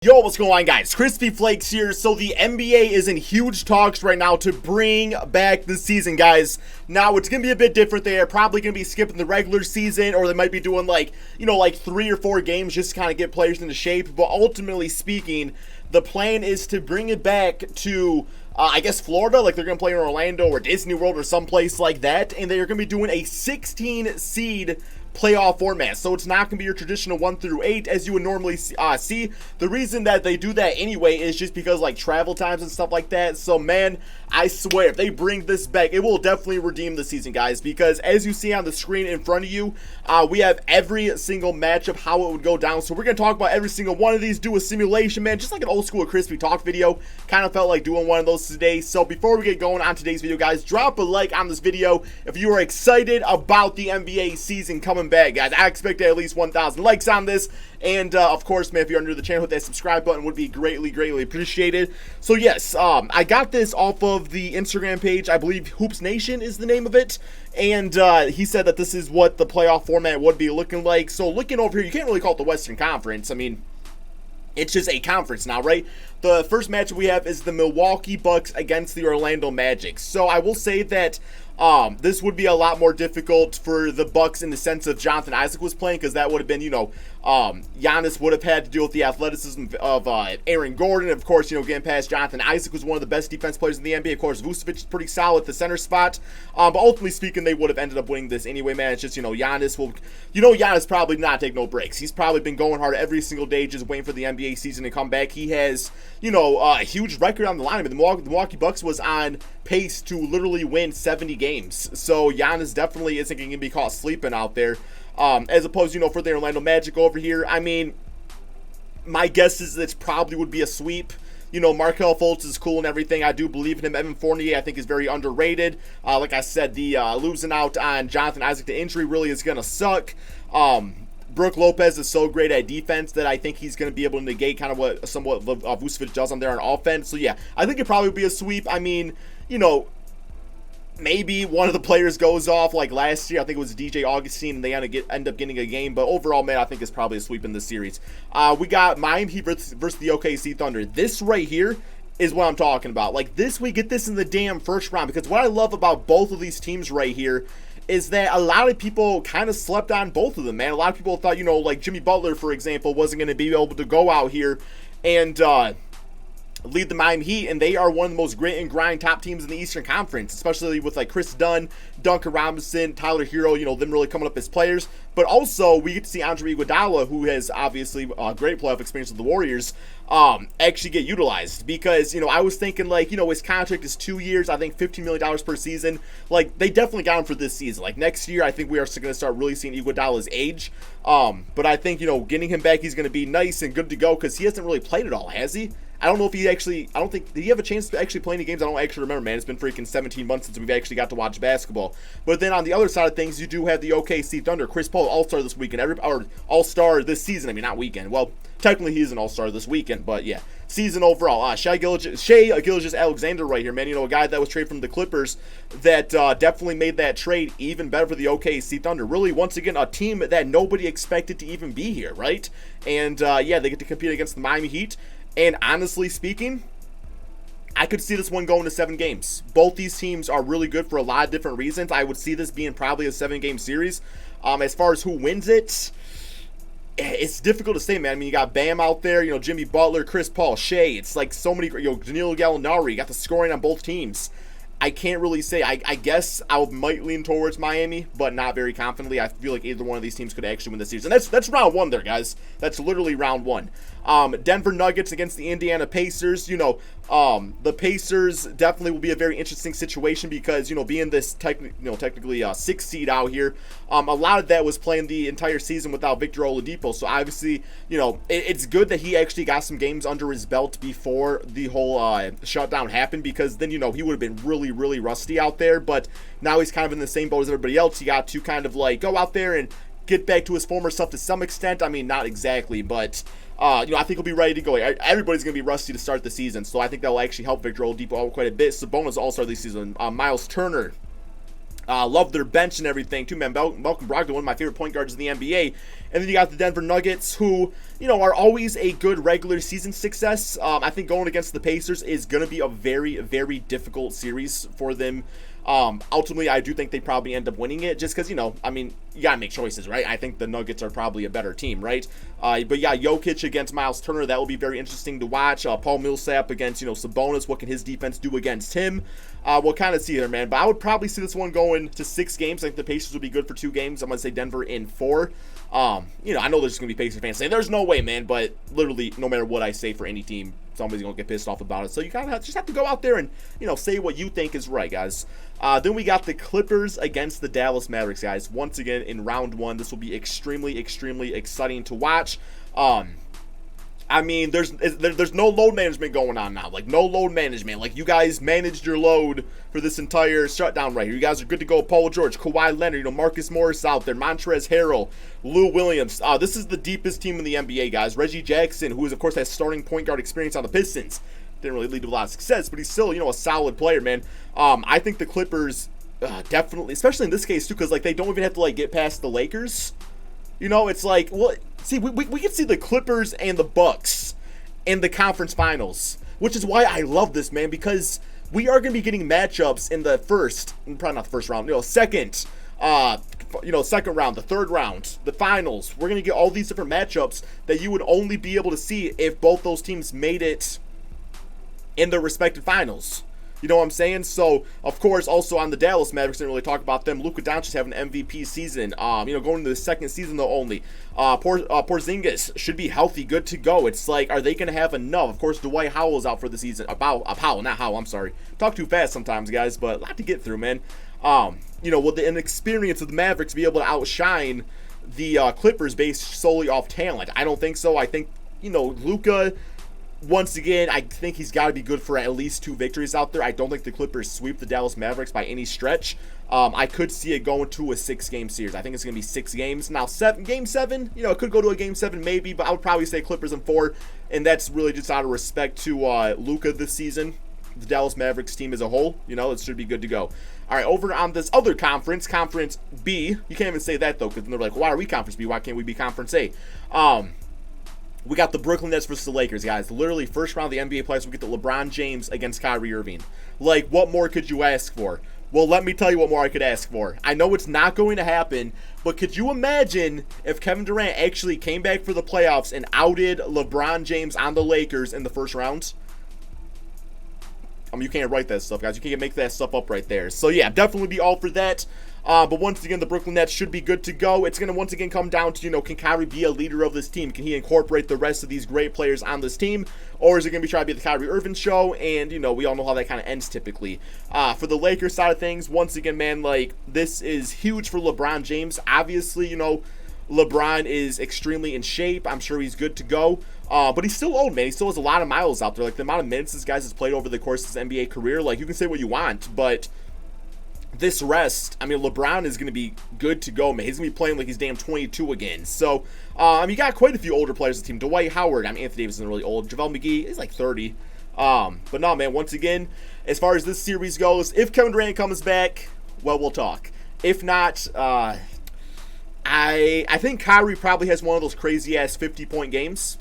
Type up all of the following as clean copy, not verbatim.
Yo, what's going on, guys? Crispy Flakes here. So the NBA is in huge talks right now to bring back the season, guys. Now, it's going to be a bit different. They are probably going to be skipping the regular season, or they might be doing like 3 or 4 games just to kind of get players into shape. But ultimately speaking, the plan is to bring it back to I guess Florida, like they're going to play in Orlando or Disney World or someplace like that. And they're going to be doing a 16 seed playoff format, so it's not going to be your traditional 1 through 8 as you would normally see. The reason that they do that anyway is just because like travel times and stuff like that. So man, I swear if they bring this back, it will definitely redeem the season, guys, because as you see on the screen in front of you, we have every single matchup, how it would go down. So we're going to talk about every single one of these, do a simulation, man, just like an old school Crispy Talk video. Kind of felt like doing one of those today. So before we get going on today's video, guys, drop a like on this video if you are excited about the NBA season coming back, guys. I expect at least 1,000 likes on this, and of course, man, if you're new to the channel, hit that subscribe button, would be greatly appreciated. So yes, I got this off of the Instagram page. I believe Hoops Nation is the name of it, and he said that this is what the playoff format would be looking like. So looking over here, you can't really call it the Western Conference. I mean, it's just a conference now, right? The first match we have is the Milwaukee Bucks against the Orlando Magic. So I will say that this would be a lot more difficult for the Bucks in the sense of Jonathan Isaac was playing, because that would have been, Giannis would have had to deal with the athleticism of Aaron Gordon. Of course, getting past Jonathan Isaac was one of the best defense players in the NBA. Of course, Vucevic is pretty solid at the center spot. But ultimately speaking, they would have ended up winning this anyway, man. It's just, Giannis will, Giannis probably not take no breaks. He's probably been going hard every single day, just waiting for the NBA season to come back. He has, a huge record on the line. I mean, the Milwaukee Bucks was on pace to literally win 70 games. So Giannis definitely isn't going to be caught sleeping out there. As opposed, for the Orlando Magic over here, I mean, my guess is that it probably would be a sweep. Markelle Fultz is cool and everything. I do believe in him. Evan Fournier, I think, is very underrated. Like I said, the losing out on Jonathan Isaac to injury really is going to suck. Brook Lopez is so great at defense that I think he's going to be able to negate kind of what somewhat Vucevic does on there on offense. So, yeah, I think it probably would be a sweep. I mean, maybe one of the players goes off like last year. I think it was DJ Augustine, and they end up getting a game. But overall, man, I think it's probably a sweep in this series. We got Miami Heat versus the OKC Thunder. This right here is what I'm talking about. Like this, we get this in the damn first round, because what I love about both of these teams right here is that a lot of people kind of slept on both of them, man. A lot of people thought, like Jimmy Butler, for example, wasn't going to be able to go out here and lead the Miami Heat, and they are one of the most grit and grind top teams in the Eastern Conference, especially with like Chris Dunn, Duncan Robinson, Tyler Hero, them really coming up as players. But also we get to see Andre Iguodala, who has obviously great playoff experience with the Warriors, actually get utilized, because I was thinking like his contract is 2 years, I think $15 million per season. Like they definitely got him for this season. Like next year, I think we are going to start really seeing Iguodala's age. But I think getting him back, he's going to be nice and good to go, because he hasn't really played at all, has he? I don't know if he actually, did he have a chance to actually play any games? I don't actually remember, man. It's been freaking 17 months since we've actually got to watch basketball. But then on the other side of things, you do have the OKC Thunder. Chris Paul, All-Star this weekend, or All-Star this season. I mean, not weekend. Well, technically he is an All-Star this weekend, but yeah, season overall. Shai Gilgeous-Alexander right here, man. A guy that was traded from the Clippers that definitely made that trade even better for the OKC Thunder. Really, once again, a team that nobody expected to even be here, right? And yeah, they get to compete against the Miami Heat. And honestly speaking, I could see this one going to 7 games. Both these teams are really good for a lot of different reasons. I would see this being probably a 7-game series. As far as who wins it, it's difficult to say, man. I mean, you got Bam out there, Jimmy Butler, Chris Paul, Shea. It's like so many, Danilo Gallinari. You got the scoring on both teams. I can't really say. I guess I might lean towards Miami, but not very confidently. I feel like either one of these teams could actually win the series. And that's round 1 there, guys. That's literally round 1. Denver Nuggets against the Indiana Pacers. The Pacers definitely will be a very interesting situation, because, being this technically 6th seed out here, a lot of that was playing the entire season without Victor Oladipo. So obviously, it's good that he actually got some games under his belt before the whole shutdown happened, because then, he would have been really rusty out there. But now he's kind of in the same boat as everybody else. He got to kind of like go out there and get back to his former self to some extent. I mean, not exactly, but I think he'll be ready to go. Everybody's going to be rusty to start the season, so I think that will actually help Victor Oladipo out quite a bit. Sabonis All-Star this season. Miles Turner Love their bench and everything, too, man. Malcolm Brogdon, one of my favorite point guards in the NBA. And then you got the Denver Nuggets, who, are always a good regular season success. I think going against the Pacers is going to be a very, very difficult series for them. Ultimately, I do think they probably end up winning it just because, you got to make choices, right? I think the Nuggets are probably a better team, right? But yeah, Jokic against Miles Turner, that will be very interesting to watch. Paul Millsap against, Sabonis, what can his defense do against him? We'll kind of see there, man. But I would probably see this one going to 6 games. I think the Pacers will be good for 2 games. I'm going to say Denver in 4. I know there's going to be Pacers fans saying, there's no way, man. But literally, no matter what I say for any team, somebody's going to get pissed off about it. So you kind of just have to go out there and, say what you think is right, guys. Then we got the Clippers against the Dallas Mavericks, guys. Once again, in round 1, this will be extremely, extremely exciting to watch. There's no load management going on now. Like, no load management. Like, you guys managed your load for this entire shutdown right here. You guys are good to go. Paul George, Kawhi Leonard, Marcus Morris out there, Montrezl Harrell, Lou Williams. This is the deepest team in the NBA, guys. Reggie Jackson, who is, of course, has starting point guard experience on the Pistons. Didn't really lead to a lot of success, but he's still, a solid player, man. I think the Clippers definitely, especially in this case, too, because, they don't even have to, get past the Lakers. It's like, well, see, we can see the Clippers and the Bucks in the conference finals, which is why I love this, man, because we are going to be getting matchups in the probably not the first round, second round, the third round, the finals. We're going to get all these different matchups that you would only be able to see if both those teams made it in their respective finals. You know what I'm saying? So, of course, also on the Dallas Mavericks, didn't really talk about them. Luka Doncic having an MVP season. Going into the second season, though, only. Porzingis should be healthy, good to go. It's like, are they going to have enough? Of course, Dwight Howell's out for the season. Powell, not Howell, I'm sorry. Talk too fast sometimes, guys, but a lot to get through, man. Will the inexperience of the Mavericks be able to outshine the Clippers based solely off talent? I don't think so. I think, Luka... Once again, I think he's got to be good for at least 2 victories out there. I don't think the Clippers sweep the Dallas Mavericks by any stretch. I could see it going to a 6-game series. I think it's going to be 6 games. Now, Game 7, it could go to a Game 7 maybe, but I would probably say Clippers in 4, and that's really just out of respect to Luka this season. The Dallas Mavericks team as a whole, it should be good to go. All right, over on this other conference, Conference B. You can't even say that, though, because they're like, why are we Conference B? Why can't we be Conference A? We got the Brooklyn Nets versus the Lakers, guys. Literally, first round of the NBA playoffs, we get the LeBron James against Kyrie Irving. Like, what more could you ask for? Well, let me tell you what more I could ask for. I know it's not going to happen, but could you imagine if Kevin Durant actually came back for the playoffs and outed LeBron James on the Lakers in the first round? You can't write that stuff, guys. You can't make that stuff up right there. So, yeah, definitely be all for that. But once again, the Brooklyn Nets should be good to go. It's going to once again come down to, can Kyrie be a leader of this team? Can he incorporate the rest of these great players on this team? Or is it going to be trying to be the Kyrie Irving show? And, we all know how that kind of ends typically. For the Lakers side of things, once again, man, this is huge for LeBron James. Obviously, LeBron is extremely in shape. I'm sure he's good to go. But he's still old, man. He still has a lot of miles out there. The amount of minutes this guy has played over the course of his NBA career, you can say what you want, but this rest, LeBron is going to be good to go, man. He's going to be playing like he's damn 22 again. So, you got quite a few older players on the team. Dwight Howard, Anthony Davis isn't really old. JaVale McGee is 30. But no, man, once again, as far as this series goes, if Kevin Durant comes back, well, we'll talk. If not, I think Kyrie probably has one of those crazy-ass 50-point games.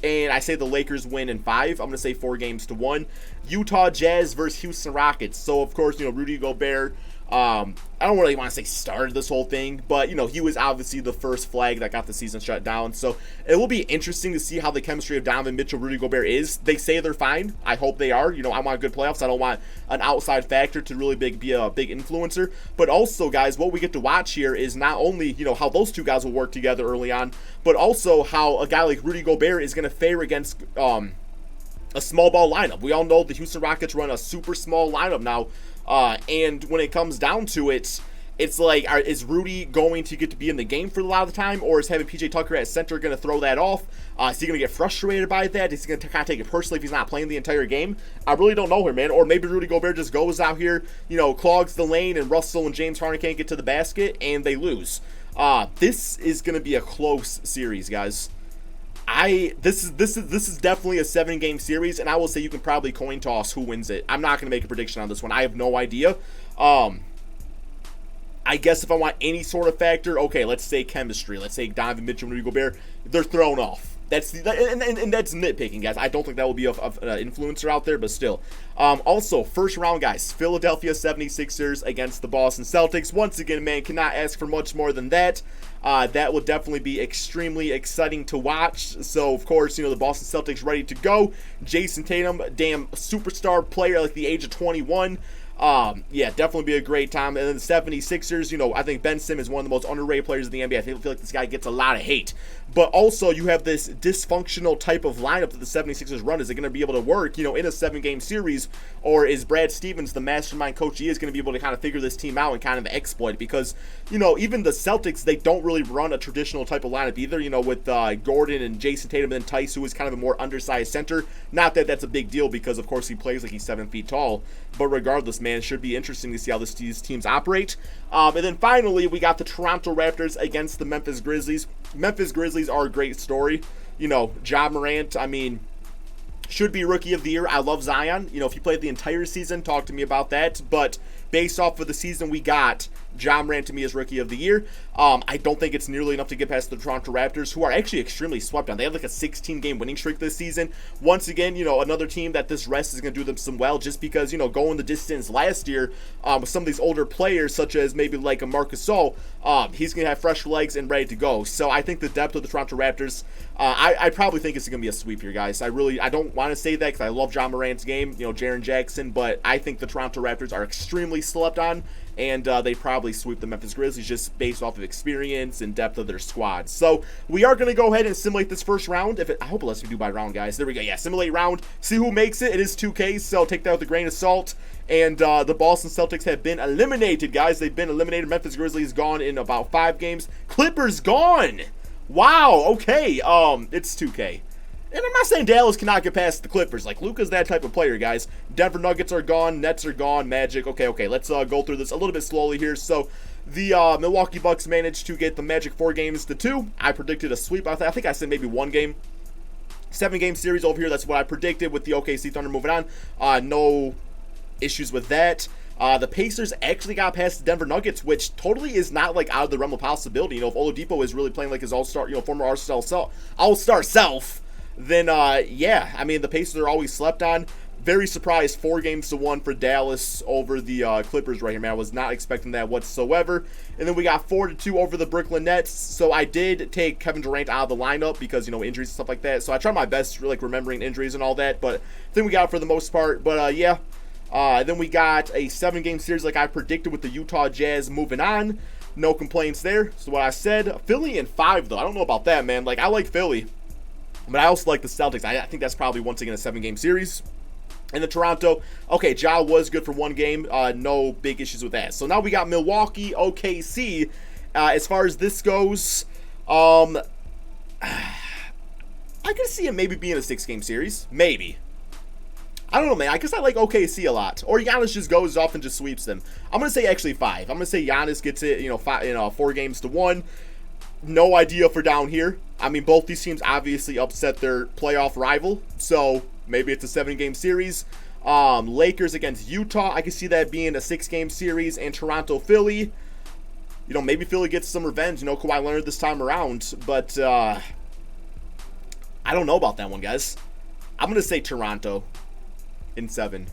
And I say the Lakers win in 5. I'm going to say 4-1. Utah Jazz versus Houston Rockets. So, of course, Rudy Gobert, I don't really want to say started this whole thing, but, he was obviously the first flag that got the season shut down. So, it will be interesting to see how the chemistry of Donovan Mitchell, Rudy Gobert is. They say they're fine. I hope they are. I want good playoffs. I don't want an outside factor to really be a big influencer. But also, guys, what we get to watch here is not only, how those two guys will work together early on, but also how a guy like Rudy Gobert is going to fare against a small ball lineup. We all know the Houston Rockets run a super small lineup now. And when it comes down to it, it's like, is Rudy going to get to be in the game for a lot of the time, or is having PJ Tucker at center going to throw that off? Is he going to get frustrated by that? Is he going to kind of take it personally if he's not playing the entire game? I really don't know here, man. Or maybe Rudy Gobert just goes out here, clogs the lane, and Russell and James Harden can't get to the basket, and they lose. This is going to be a close series, guys. This is definitely a 7-game series, and I will say you can probably coin toss who wins it. I'm not going to make a prediction on this one. I have no idea. I guess if I want any sort of factor, okay, let's say chemistry. Let's say Donovan Mitchell and Rudy Gobert, they're thrown off. That's and that's nitpicking, guys. I don't think that will be an influencer out there, but still. Also, first round, guys, Philadelphia 76ers against the Boston Celtics. Once again, man, cannot ask for much more than that. That will definitely be extremely exciting to watch. So, of course, the Boston Celtics ready to go. Jason Tatum, damn superstar player at the age of 21. Yeah, definitely be a great time. And then the 76ers, I think Ben Simmons is one of the most underrated players in the NBA. I feel like this guy gets a lot of hate. But also, you have this dysfunctional type of lineup that the 76ers run. Is it going to be able to work, in a 7-game series? Or is Brad Stevens, the mastermind coach he is, going to be able to kind of figure this team out and kind of exploit it? Because, even the Celtics, they don't really run a traditional type of lineup either, with Gordon and Jason Tatum and then Tice, who is kind of a more undersized center. Not that that's a big deal because, of course, he plays like he's 7 feet tall. But regardless, man, it should be interesting to see how these teams operate. And then finally, we got the Toronto Raptors against the Memphis Grizzlies. Memphis Grizzlies are a great story. Ja Morant, should be Rookie of the Year. I love Zion. If he played the entire season, talk to me about that. But based off of the season we got, Ja Morant to me is Rookie of the Year. I don't think it's nearly enough to get past the Toronto Raptors, who are actually extremely swept on. They have like a 16-game winning streak this season. Once again, another team that this rest is going to do them some well, just because, going the distance last year with some of these older players, such as maybe like a Marc Gasol, he's going to have fresh legs and ready to go. So I think the depth of the Toronto Raptors, I probably think it's going to be a sweep here, guys. I don't want to say that because I love Ja Morant's game, Jaren Jackson, but I think the Toronto Raptors are extremely slept on. And they probably sweep the Memphis Grizzlies just based off of experience and depth of their squad. So we are going to go ahead and simulate this first round. I hope it lets me do by round, guys. There we go. Yeah, simulate round. See who makes it. It is 2K, so take that with a grain of salt. And the Boston Celtics have been eliminated, guys. They've been eliminated. Memphis Grizzlies gone in about 5 games. Clippers gone. Wow. Okay. It's 2K. And I'm not saying Dallas cannot get past the Clippers. Like, Luka's that type of player, guys. Denver Nuggets are gone. Nets are gone. Magic. Okay. Let's go through this a little bit slowly here. So, the Milwaukee Bucks managed to get the Magic 4 games to 2. I predicted a sweep. I think I said maybe 1 game. 7-game series over here. That's what I predicted with the OKC Thunder moving on. No issues with that. The Pacers actually got past the Denver Nuggets, which totally is not like out of the realm of possibility. If Oladipo is really playing like his all-star, former all-star self, then, yeah, the Pacers are always slept on. Very surprised, 4 games to 1 for Dallas over the Clippers right here, man. I was not expecting that whatsoever. And then we got 4-2 over the Brooklyn Nets. So I did take Kevin Durant out of the lineup because, injuries and stuff like that. So I tried my best, like, remembering injuries and all that. But I think we got it for the most part. But, yeah. Then we got a 7-game series like I predicted with the Utah Jazz moving on. No complaints there. So what I said, Philly in 5, though. I don't know about that, man. Like, I like Philly. But I also like the Celtics. I think that's probably, once again, a 7-game series. And the Toronto, okay, Ja was good for 1 game. No big issues with that. So now we got Milwaukee, OKC. As far as this goes, I could see it maybe being a 6-game series. Maybe. I don't know, man. I guess I like OKC a lot. Or Giannis just goes off and just sweeps them. I'm going to say actually 5. I'm going to say Giannis gets it, 4 games to 1. No idea for down here. Both these teams obviously upset their playoff rival, so maybe it's a 7-game series. Lakers against Utah, I can see that being a 6-game series. And Toronto, Philly, maybe Philly gets some revenge. Kawhi Leonard this time around, but I don't know about that one, guys. I'm going to say Toronto in 7.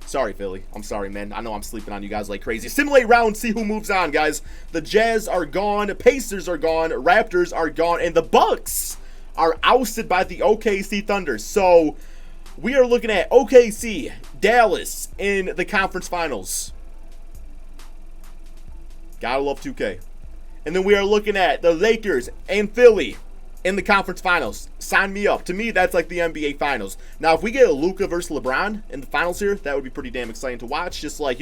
Sorry, Philly. I'm sorry, man. I know I'm sleeping on you guys like crazy. Simulate round, see who moves on, guys. The Jazz are gone. Pacers are gone. Raptors are gone. And the Bucks are ousted by the OKC Thunder. So, we are looking at OKC, Dallas in the conference finals. Gotta love 2K. And then we are looking at the Lakers and Philly in the conference finals. Sign me up. To me, that's like the NBA finals. Now, if we get a Luka versus LeBron in the finals here, that would be pretty damn exciting to watch. Just like,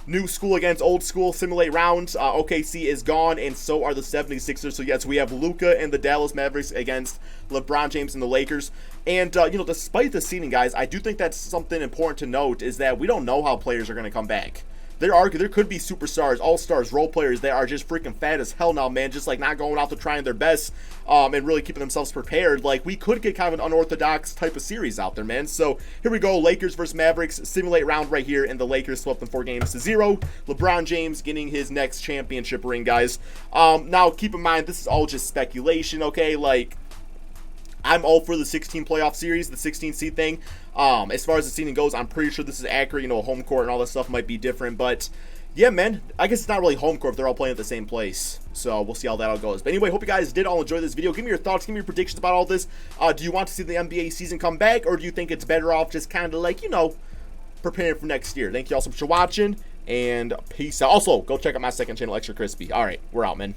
new school against old school, simulate rounds. OKC is gone, and so are the 76ers. So, yes, we have Luka and the Dallas Mavericks against LeBron James and the Lakers. And, despite the seeding, guys, I do think that's something important to note is that we don't know how players are going to come back. there could be superstars, all-stars, role players that are just freaking fat as hell now, man, just like not going out to trying their best and really keeping themselves prepared. Like, we could get kind of an unorthodox type of series out there, man. So here we go, Lakers versus Mavericks, simulate round right here, and the Lakers swept them 4-0. LeBron James getting his next championship ring, guys. Now keep in mind, this is all just speculation, okay? Like, I'm all for the 16 playoff series, the 16 seed thing. As far as the seeding goes, I'm pretty sure this is accurate. You know, home court and all that stuff might be different, but yeah, man, I guess it's not really home court if they're all playing at the same place. So we'll see how that all goes. But anyway, hope you guys did all enjoy this video. Give me your thoughts. Give me your predictions about all this. Do you want to see the NBA season come back, or do you think it's better off just kind of like, you know, preparing for next year? Thank you all so much for watching, and peace out. Also, go check out my second channel, Extra Crispy. All right, we're out, man.